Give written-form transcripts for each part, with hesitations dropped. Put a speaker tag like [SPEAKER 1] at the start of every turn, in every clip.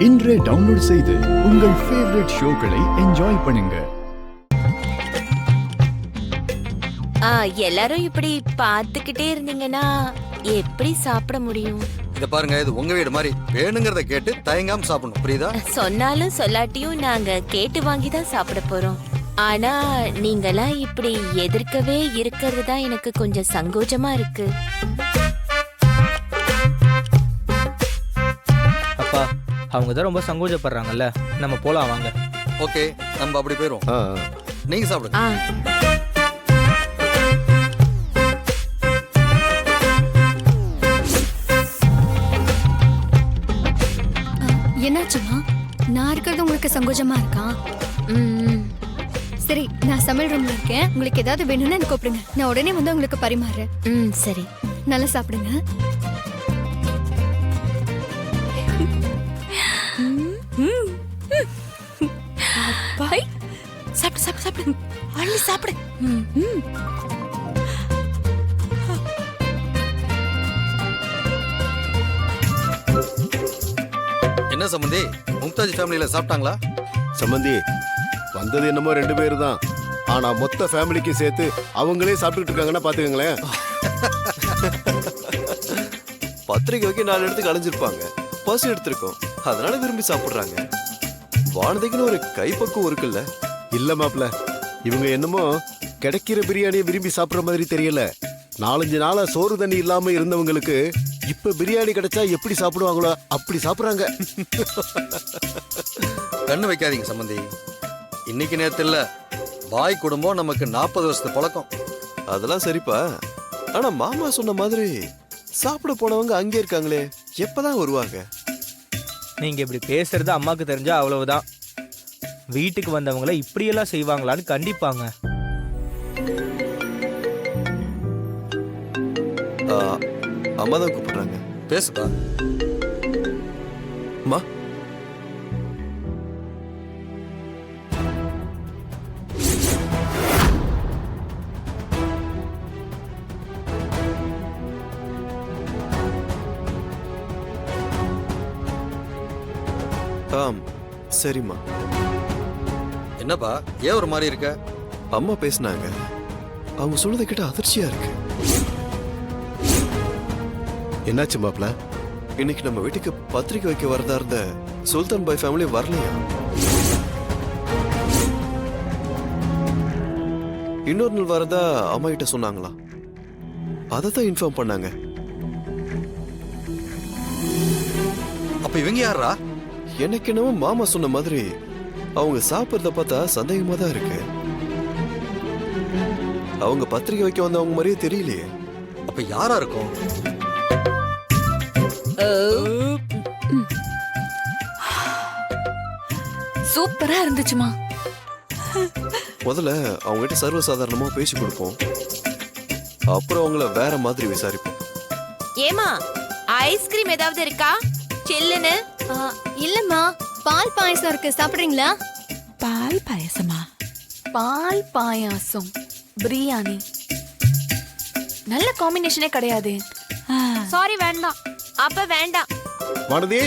[SPEAKER 1] இன்றே டவுன்லோட் செய்து உங்கள் ஃபேவரட் ஷோக்களை என்ஜாய் பண்ணுங்க.
[SPEAKER 2] எல்லாரும் இப்படி பார்த்துக்கிட்டே இருந்தீங்கன்னா எப்படி சாப்பிட முடியும்?
[SPEAKER 3] இத பாருங்க, இது உங்க வீடு மாதிரி வேணுங்கிறத கேட்டு தயங்காம சாப்பிடணும், புரியுதா?
[SPEAKER 2] சொன்னாலும் சொல்லாட்டியும் நாங்க கேட்டு வாங்கி தான் சாப்பிட போறோம். ஆனா நீங்களாம் இப்படி எதிர்க்கவே இருக்கிறது தான் எனக்கு கொஞ்சம் சங்கோஜமா இருக்கு.
[SPEAKER 4] அப்பா, அவங்க தான் ரொம்ப சங்கோஜப்படுறாங்கல்ல, நம்ம போலாம் வாங்க.
[SPEAKER 3] ஓகே, நம்ம அப்படி போயிரும். நீங்க சாப்பிடுங்க.
[SPEAKER 5] என்னாச்சுமா? நான் இருக்கிறது உங்களுக்கு சங்கோஜமா இருக்கா? சரி, நான் சமையல் ரூம்ல இருக்கேன். உங்களுக்கு ஏதாவது வேணும்னா எனக்கு கூப்பிடுங்க. நான் உடனே வந்து உங்களுக்கு பரிமாறுறேன்.
[SPEAKER 2] சரி,
[SPEAKER 5] நல்லா சாப்பிடுங்க.
[SPEAKER 2] சாப்பிடு சாப்பிடு சாப்பிடு, அள்ளி சாப்பிடு.
[SPEAKER 3] என்ன சம்பந்தி, மும்தாஜ் ஃபேமிலியில சாப்பிட்டாங்களா?
[SPEAKER 6] சம்பந்தி, வந்தது என்னமோ 2 பேர் தான். ஆனா மொத்த ஃபேமிலிக்கு சேர்த்து அவங்களே சாப்பிட்டுட்டு இருக்காங்கன்னா பாத்துக்கங்களேன்.
[SPEAKER 7] பத்திரிக்கை வைக்க 4 இடத்துக்கு அலைஞ்சிருப்பாங்க, பஸ் எடுத்திருக்கோம், அதனால விரும்பி சாப்பிடுறாங்க. வானதிக்குன்னு ஒரு கைப்பக்குவம் இருக்குல்ல?
[SPEAKER 6] இல்ல மாப்ள, இவங்க என்னமோ கிடைக்கிற பிரியாணியை விரும்பி சாப்பிடுற மாதிரி தெரியல. 4-5 நாளா சோறு தண்ணி இல்லாம இருந்தவங்களுக்கு இப்ப பிரியாணி கிடைச்சா எப்படி சாப்பிடுவாங்களோ அப்படி சாப்பிடுறாங்க.
[SPEAKER 3] கண்ணு வைக்காதீங்க சம்பந்தி, இன்னைக்கு நேரத்து இல்ல, பாய் குடும்பம் நமக்கு 40 வருஷத்து பழக்கம்.
[SPEAKER 7] அதெல்லாம் சரிப்பா, ஆனா மாமா சொன்ன மாதிரி சாப்பிட போனவங்க அங்கே இருக்காங்களே, எப்பதான் வருவாங்க?
[SPEAKER 4] நீங்க இப்படி பேசுறது அம்மாக்கு தெரிஞ்சா அவ்வளவுதான். வீட்டுக்கு வந்தவங்கள இப்படியெல்லாம் செய்வாங்களான்னு கண்டிப்பாங்க.
[SPEAKER 7] அம்மா தான் கூப்பிடுறாங்க.
[SPEAKER 3] பேசுப்பா.
[SPEAKER 7] அம்மா, சரிம்மா.
[SPEAKER 3] என்னப்பா, ஏன் ஒரு மாதிரி இருக்க?
[SPEAKER 7] அம்மா பேசினாங்க, அவங்க சொன்னதை கிட்ட அதிர்ச்சியா இருக்கு.
[SPEAKER 6] என்னாச்சு மாப்ள?
[SPEAKER 7] இன்னைக்கு நம்ம வீட்டுக்கு பத்திரிக்கை வைக்க வரதா இருந்த சுல்தான் பாய் ஃபேமிலி வரலையா? இன்னொரு நாள் வரதா அம்மா கிட்ட சொன்னாங்களா? அதை தான் இன்ஃபார்ம் பண்ணாங்க.
[SPEAKER 3] அப்ப இவங்க யாரா?
[SPEAKER 7] எனக்கு என்னவோ மாமா சொன்ன மாதிரி அவங்க சாப்பிட்றத பார்த்தா சந்தேகமா தான் இருக்கு. அவங்க பத்திரிக்கை வைக்க வந்தவங்க மாதிரியே தெரியலையே.
[SPEAKER 3] அப்ப யாரா இருக்கும்?
[SPEAKER 2] சூப்பரா இருந்துச்சுமா.
[SPEAKER 7] முதல்ல அவங்க கிட்ட சர்வசாதாரணமா பேசி கொடுப்போம், அப்புறம் அவங்கள வேற மாதிரி விசாரிப்போம்.
[SPEAKER 2] ஏமா, ஐஸ்கிரீம் ஏதாவது இருக்கா? சில்லுன்னு.
[SPEAKER 5] இல்லம்மா, பால் பாயசம் இருக்கு, சாப்பிடுறீங்களா?
[SPEAKER 8] பால் பாயசமா?
[SPEAKER 5] பால் பாயாசம் பிரியாணி நல்ல காம்பினேஷனே கிடையாது.
[SPEAKER 2] சாரி, வேண்டாம். அப்ப வேண்டாம்.
[SPEAKER 6] வானதி,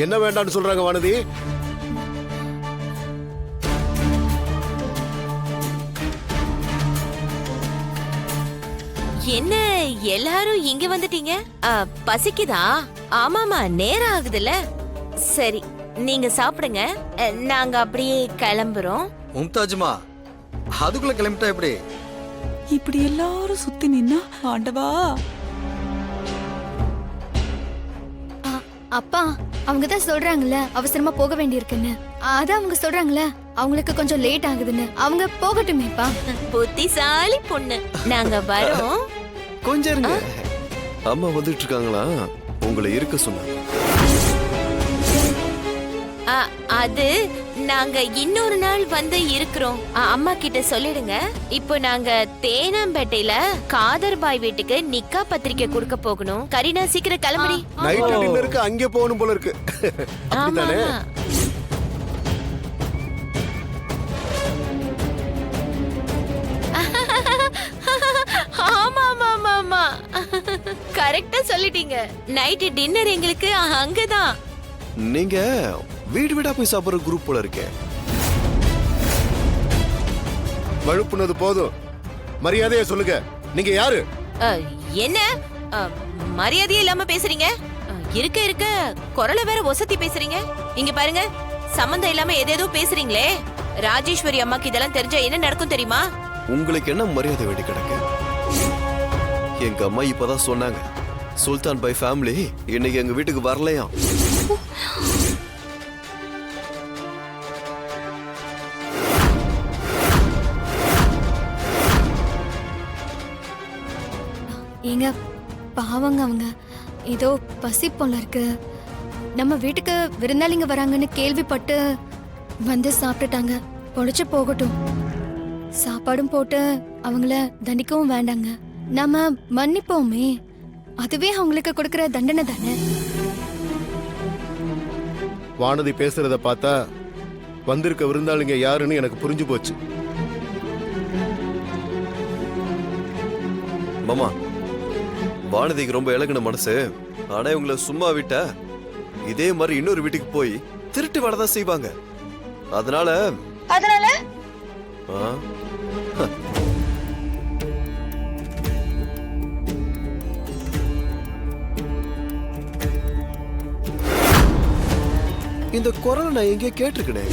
[SPEAKER 6] என்ன வேண்டாம்னு சொல்றாங்க வானதி?
[SPEAKER 2] என்ன எல்லாரும் இங்க வந்துட்டீங்க? பசிக்குதா? ஆமாமா, நேரம் ஆகுதுல்ல. சரி, நீங்க சாப்பிடுங்க, நாங்க அப்படியே கிளம்புறோம்.
[SPEAKER 3] மும்தாஜ்மா, அதுக்குள்ள கிளம்பிட்டா எப்படி?
[SPEAKER 8] இப்படி எல்லாரும் சுத்தி நின்னா ஆண்டவா.
[SPEAKER 5] அப்பா, அவங்க தான் சொல்றாங்கல்ல அவசரமா போக வேண்டியிருக்குன்னு. அதான் அவங்க சொல்றாங்கல்ல அவங்களுக்கு கொஞ்சம் லேட் ஆகுதுன்னு. அவங்க போகட்டுமேப்பா.
[SPEAKER 2] புத்திசாலி பொண்ணு. நாங்க வரோம்.
[SPEAKER 7] கொஞ்சம் இருங்க, அம்மா வந்துட்டு இருக்காங்களா? உங்களை இருக்க சொன்னாங்க.
[SPEAKER 2] அது நாங்க இன்னொரு நாள் வந்து இருக்கிறோம். அம்மா கிட்ட சொல்லிடுங்க. இப்போ நாங்க தேனாம்பேட்டையில காதர் பாய் வீட்டுக்கு நிக்கா பத்திரிக்கை கொடுக்க போகணும். கரீனா சீக்கிரம் கிளம்புடி.
[SPEAKER 6] நைட் டின்னருக்கு அங்கே போகணும் போல இருக்கு.
[SPEAKER 2] ஆமா
[SPEAKER 6] அப்படித்தானே?
[SPEAKER 2] ஆமா ஆமா ஆமா ஆமா கரெக்டா சொல்லிட்டீங்க. நைட் டின்னர் எங்களுக்கு அங்கதான்.
[SPEAKER 7] நீங்க வீடு வீடா போய் சாப்பிடுற குரூப் போல இருக்கே.
[SPEAKER 6] வழுப்புனது போதும், மரியாதையை சொல்லுங்க. நீங்க யாரு?
[SPEAKER 2] என்ன மரியாதையே இல்லாம பேசுறீங்க? இருக்க இருக்க குரலை வேற ஒசத்தி பேசுறீங்க. இங்க பாருங்க, சம்பந்தம் இல்லாம ஏதேதோ பேசுறீங்களே. ராஜேஸ்வரி அம்மாக்கு இதெல்லாம் தெரிஞ்சா என்ன நடக்கும் தெரியுமா?
[SPEAKER 7] உங்களுக்கு என்ன மரியாதை வேண்டி கிடக்கு? எங்க அம்மா இப்பதான் சொன்னாங்க, சுல்தான் பாய் ஃபேமிலி இன்னைக்கு எங்க வீட்டுக்கு வரலையாம்.
[SPEAKER 5] ஏங்க பாவங்க அவங்க, ஏதோ பசி போல இருக்கு. நம்ம வீட்டுக்கு விருந்தாளிங்க வராங்கன்னு கேள்விப்பட்டு வந்து சாப்பிட்டுட்டாங்க. பொழைச்சு போகட்டும். சாப்பாடும் போட்டு அவங்கள தண்டிக்கவும் வேண்டாங்க. நம்ம மன்னிப்போமே, அதுவே அவங்களுக்கு கொடுக்கிற தண்டனை தானே.
[SPEAKER 6] வானதி பேசுறத பார்த்தா வந்திருக்க விருந்தாளிங்க யாருன்னு எனக்கு புரிஞ்சு போச்சு.
[SPEAKER 7] மாமா, வானதிக்கு ரொம்ப இலகுன மனசு. ஆனா இவங்களை சும்மா விட்டா இதே மாதிரி இன்னொரு வீட்டுக்கு போய் திருட்டு வேலைதான் செய்வாங்க. அதனால ஆ? இந்த குரலை நான் எங்கேயோ கேட்டிருக்கேனே.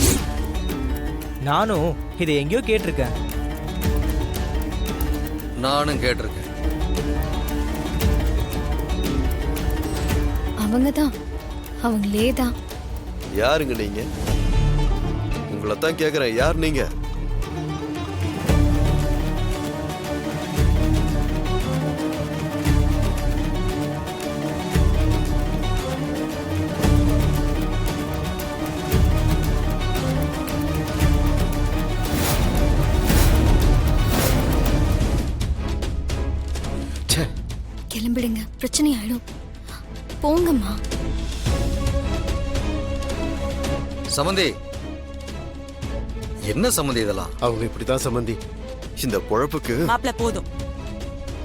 [SPEAKER 4] நானும் இதை எங்கேயோ கேட்டிருக்கேன்.
[SPEAKER 3] நானும் கேட்டிருக்கேன்.
[SPEAKER 5] அவங்க தான், அவங்களே தான்.
[SPEAKER 7] யாருங்க நீங்க? உங்களை தான் கேக்குறேன், யார் நீங்க?
[SPEAKER 5] கிளம்பிடுங்க, பிரச்சனை ஆயிடும். போங்கம்மா.
[SPEAKER 3] சமந்தி, என்ன சம்மந்தி இதெல்லாம்?
[SPEAKER 6] அவங்க இப்படித்தான் சம்பந்தி.
[SPEAKER 7] இந்த பொழப்புக்கு
[SPEAKER 8] மாப்பிள்ள போதும்.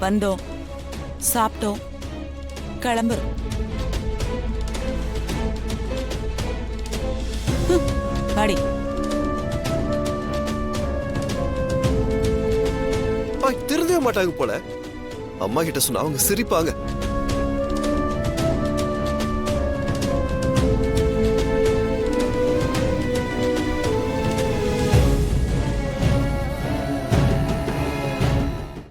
[SPEAKER 8] வந்தோம், சாப்பிட்டோம், கிளம்புறோம். பாடி
[SPEAKER 7] திருந்தவே மாட்டாங்க போல. அம்மா கிட்ட சொன்னா அவங்க சிரிப்பாங்க.